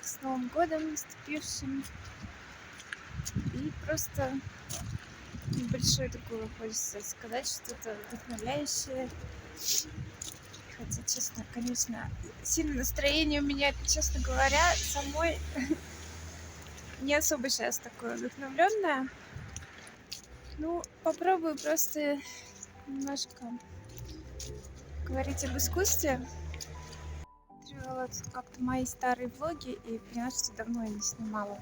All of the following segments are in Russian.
всех с Новым годом наступившим. И просто небольшое такое хочется сказать, что-то вдохновляющее. Хотя, честно, конечно, сильное настроение у меня, честно говоря, самой не особо сейчас такое вдохновленное. Ну, попробую просто немножко говорить об искусстве. Смотрела тут как-то мои старые влоги и поняла, что давно я не снимала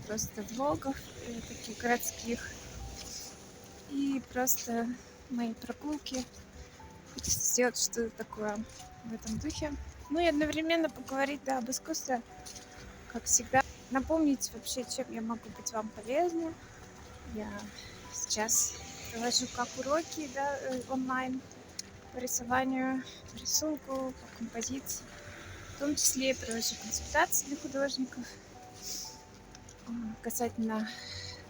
просто влогов таких городских. И просто мои прогулки. Хочется сделать что-то такое в этом духе. Ну и одновременно поговорить, да, об искусстве, как всегда. Напомнить вообще, чем я могу быть вам полезна. Я сейчас провожу как уроки, да, онлайн по рисованию, по рисунку, по композиции. В том числе я провожу консультации для художников касательно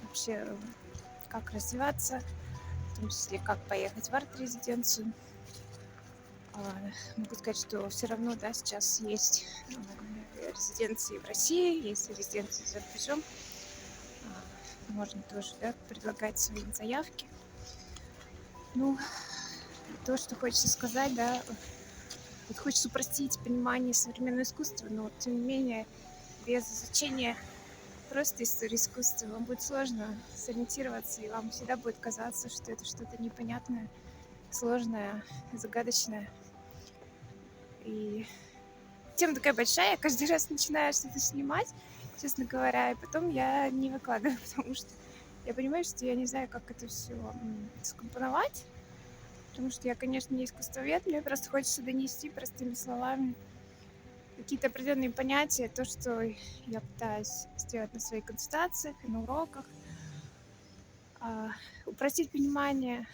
вообще как развиваться, в том числе как поехать в арт-резиденцию. Могу сказать, что все равно, да, сейчас есть резиденции в России, есть резиденции за рубежом. Можно тоже, да, предлагать свои заявки. Ну, то, что хочется сказать, да, вот хочется упростить понимание современного искусства, но тем не менее без изучения просто истории искусства вам будет сложно сориентироваться, и вам всегда будет казаться, что это что-то непонятное, сложное, загадочное. И тема такая большая, я каждый раз начинаю что-то снимать, честно говоря, и потом я не выкладываю, потому что я понимаю, что я не знаю, как это все скомпоновать, потому что я, конечно, не искусствовед, мне просто хочется донести простыми словами какие-то определенные понятия, то, что я пытаюсь сделать на своих консультациях и на уроках, упростить понимание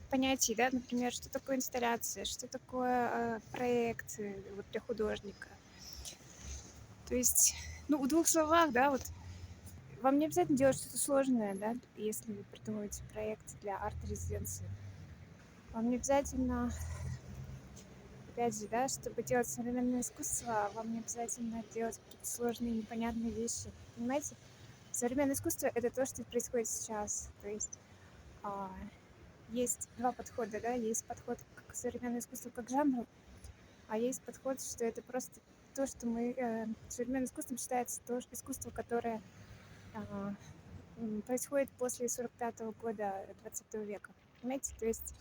понятий, да, например, что такое инсталляция, что такое проект вот, для художника. То есть, ну, в двух словах, да, вот вам не обязательно делать что-то сложное, да, если вы придумываете проект для арт-резиденции. Вам не обязательно, опять же, да, чтобы делать современное искусство, вам не обязательно делать какие-то сложные, непонятные вещи. Понимаете? Современное искусство — это то, что происходит сейчас. То есть есть два подхода, да, есть подход к современному искусству как жанру, а есть подход, что это просто то, что мы современным искусством считается то искусство, которое происходит после 45-го года 20 века. Понимаете? То есть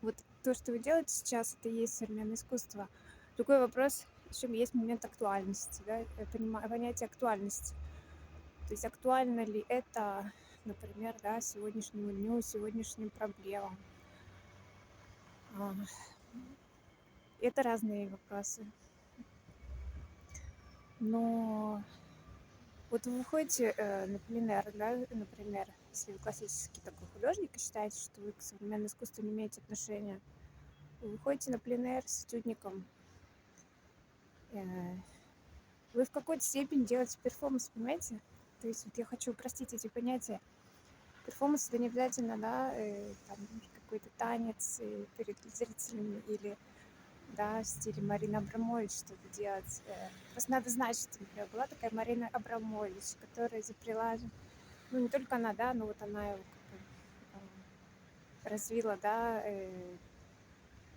вот то, что вы делаете сейчас, это и есть современное искусство. Другой вопрос, еще есть момент актуальности, да, понятие актуальности. То есть актуально ли это, например, да, сегодняшнему дню, сегодняшним проблемам. Это разные вопросы. Но вот вы выходите на пленэр, да, например, если вы классический такой художник и считаете, что вы к современному искусству не имеете отношения, вы выходите на пленэр с этюдником, вы в какой-то степени делаете перформанс, понимаете? То есть вот я хочу упростить эти понятия. Перформанс — это не обязательно, да, там, какой-то танец перед зрителями или, да, в стиле Марины Абрамович что-то делать. Просто надо знать, что, например, была такая Марина Абрамович, которая изобрела, ну не только она, да, но вот она его как бы развила, да,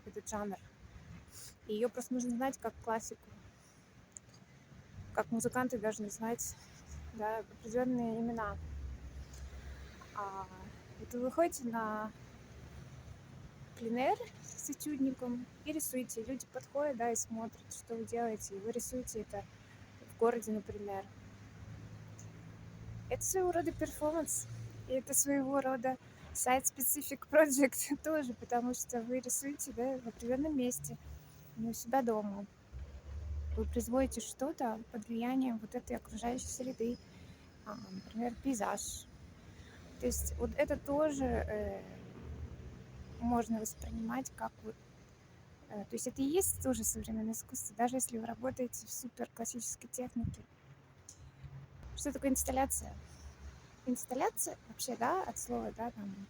этот жанр. И ее просто нужно знать как классику, как музыканты должны знать, да, определенные имена. Вот вы выходите на пленэр с этюдником и рисуете. Люди подходят, да, и смотрят, что вы делаете. И вы рисуете это в городе, например. Это своего рода перформанс. И это своего рода site-specific project тоже, потому что вы рисуете, да, в определенном месте, не у себя дома. Вы производите что-то под влиянием вот этой окружающей среды, например, пейзаж. То есть вот это тоже можно воспринимать как вот, то есть это и есть тоже современное искусство, даже если вы работаете в супер классической технике. Что такое инсталляция? Инсталляция вообще, да, от слова, да, там,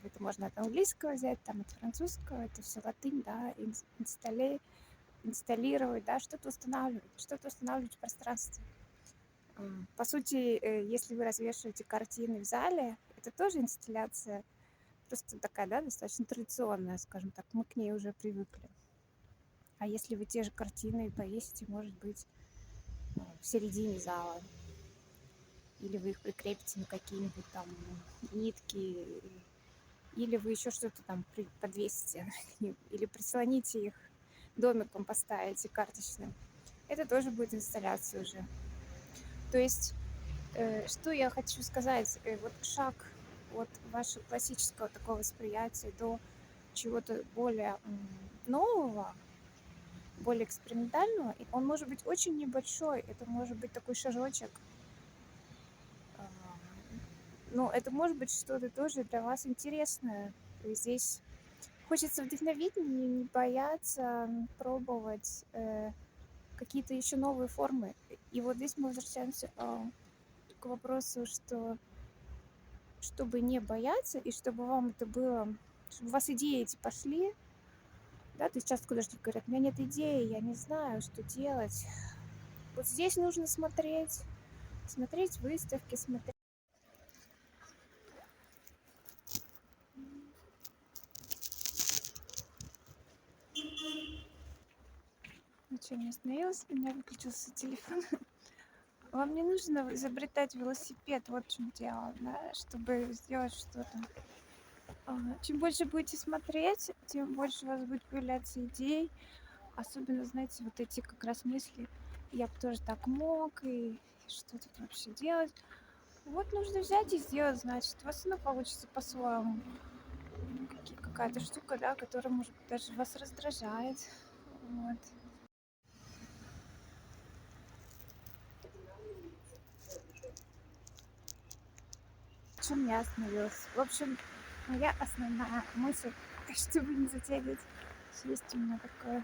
это можно от английского взять, там, от французского, это все латынь, да, инсталле, инсталлировать, да, что-то устанавливать в пространстве. По сути, если вы развешиваете картины в зале, это тоже инсталляция, просто такая, да, достаточно традиционная, скажем так, мы к ней уже привыкли. А если вы те же картины повесите, может быть, в середине зала, или вы их прикрепите на какие-нибудь там нитки, или вы еще что-то там подвесите, или прислоните их домиком, поставите карточным. Это тоже будет инсталляция уже. То есть, что я хочу сказать, вот шаг от вашего классического такого восприятия до чего-то более нового, более экспериментального, и он может быть очень небольшой, это может быть такой шажочек, но это может быть что-то тоже для вас интересное. То есть здесь хочется вдохновить, не бояться пробовать какие-то еще новые формы. И вот здесь мы возвращаемся к вопросу, что чтобы не бояться, и чтобы вам это было, чтобы у вас идеи эти пошли, да, то есть часто художники говорят, у меня нет идеи, я не знаю, что делать. Вот здесь нужно смотреть выставки, смотреть. Ничего не остановилась, у меня выключился телефон. Вам не нужно изобретать велосипед, вот в чем дело, да, чтобы сделать что-то. Чем больше будете смотреть, тем больше у вас будет появляться идей. Особенно, знаете, вот эти как раз мысли, я бы тоже так мог, и что тут вообще делать. Вот нужно взять и сделать, значит, у вас оно получится по-своему. Какая-то штука, да, которая, может быть, даже вас раздражает. Вот. В чем я остановилась? В общем, моя основная мысль, чтобы не затягивать, есть у меня такое,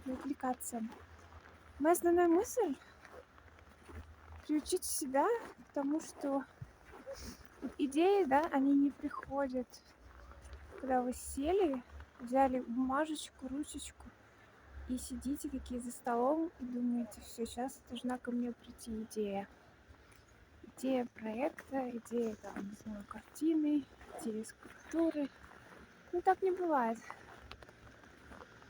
не отвлекаться. Моя основная мысль приучить себя к тому, что идеи, да, они не приходят, когда вы сели, взяли бумажечку, ручечку и сидите такие за столом и думаете, все, сейчас должна ко мне прийти идея. Идея проекта, идея, там, не знаю, картины, идея скульптуры. Ну, так не бывает.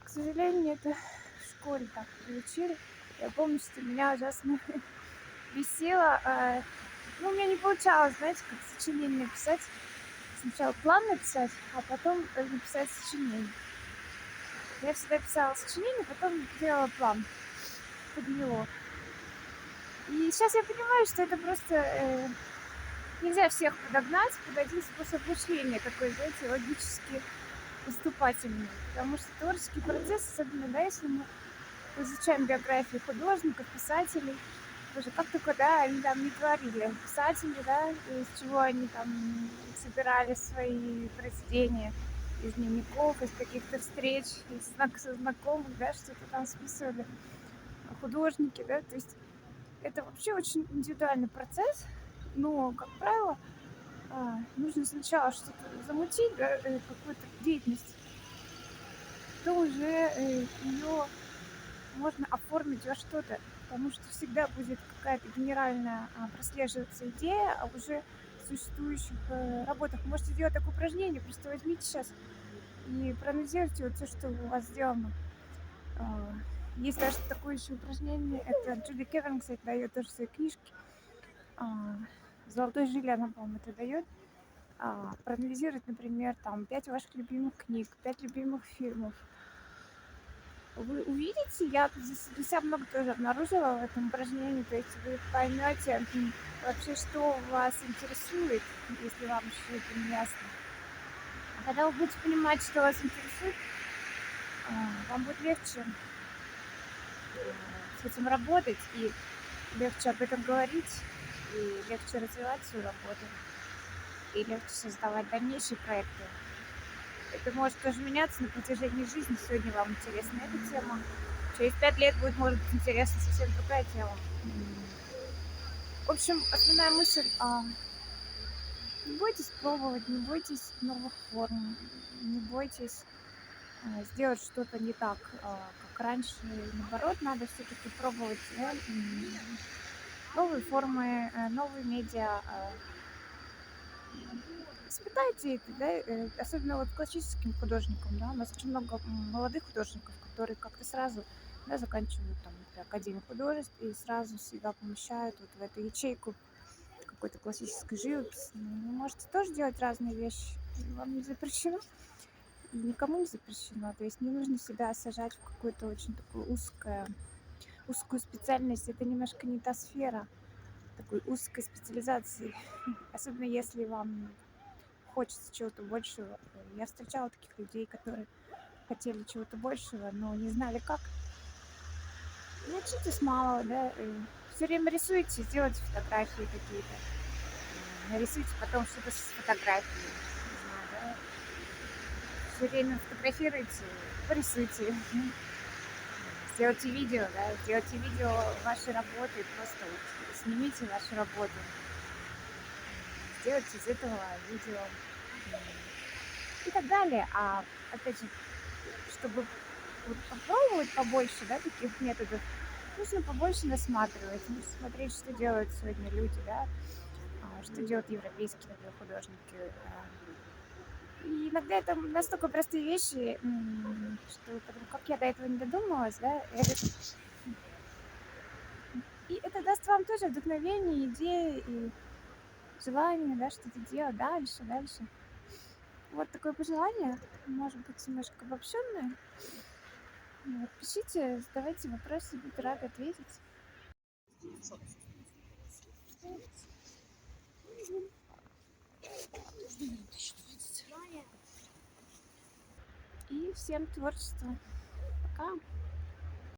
К сожалению, это в школе так приучили. Я помню, что меня ужасно бесило. Ну, у меня не получалось, знаете, как сочинение писать. Сначала план написать, а потом написать сочинение. Я всегда писала сочинение, потом делала план под него. И сейчас я понимаю, что это просто нельзя всех подогнать под один способ мышления, такой, знаете, логически поступательный. Потому что творческий процесс, особенно, да, если мы изучаем биографии художников, писателей, тоже как только, да, они там не говорили, писатели, да, из чего они там собирали свои произведения, из дневников, из каких-то встреч, из знакомых, да, что-то там списывали, художники, да, то есть это вообще очень индивидуальный процесс, но, как правило, нужно сначала что-то замутить, да, какую-то деятельность, то уже ее можно оформить во что-то, потому что всегда будет какая-то генеральная прослеживаться идея о уже существующих работах. Можете сделать такое упражнение, просто возьмите сейчас и проанализируйте вот все, что у вас сделано. Есть даже такое еще упражнение, это Джуди Кевин, кстати, дает тоже в своей книжке. В «Золотой жиле» она, по-моему, это дает. Проанализировать, например, там 5 ваших любимых книг, 5 любимых фильмов. Вы увидите, я для себя много тоже обнаружила в этом упражнении, то есть вы поймете вообще, что вас интересует, если вам еще это не ясно. А когда вы будете понимать, что вас интересует, вам будет легче с этим работать, и легче об этом говорить, и легче развивать свою работу, и легче создавать дальнейшие проекты. Это может тоже меняться на протяжении жизни. Сегодня вам интересна эта тема. Через 5 лет будет, может быть, интересна совсем другая тема. В общем, основная мысль, не бойтесь пробовать, не бойтесь новых форм, не бойтесь сделать что-то не так, как раньше. Наоборот, надо все-таки пробовать, да, новые формы, новые медиа. Испытайте это, да, особенно вот классическим художникам, да, у нас очень много молодых художников, которые как-то сразу, да, заканчивают там, например, Академию художеств и сразу себя помещают вот в эту ячейку какой-то классической живописи. Ну, вы можете тоже делать разные вещи, вам не запрещено, и никому не запрещено, то есть не нужно себя сажать в какую-то очень такую узкую специальность, это немножко не та сфера такой узкой специализации, особенно если вам хочется чего-то большего. Я встречала таких людей, которые хотели чего-то большего, но не знали как. Начните с малого, да, все время рисуйте, сделайте фотографии какие-то, нарисуйте потом что-то с фотографией, не знаю, да, все время фотографируйте, порисуйте, сделайте видео, да, сделайте видео вашей работы, просто вот снимите вашу работу, сделайте из этого видео и так далее. А опять же, чтобы вот попробовать побольше, да, таких методов, нужно побольше насматривать, нужно смотреть, что делают сегодня люди, да, что делают европейские, например, художники. И иногда это настолько простые вещи, что как я до этого не додумалась, да, и это даст вам тоже вдохновение, идеи и желание, да, что-то делать дальше. Вот такое пожелание, может быть, немножко обобщенное. Вот, пишите, задавайте вопросы, буду рада ответить. И всем творчества. Пока.